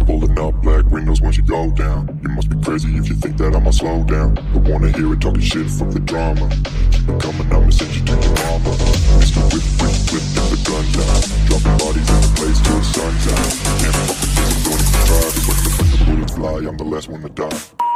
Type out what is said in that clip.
Pulling up black windows once you go down. You must be crazy if you think that I'ma slow down. Don't wanna hear it talking shit, fuck the drama. Keep it coming, I'ma send you to your mama. Mr. Whip, whip, whip, get the gun down. Dropping bodies in the place till the sun's out. Can't fuck with this, I'm doing it for private. When the bullets fly, I'm the last one to die.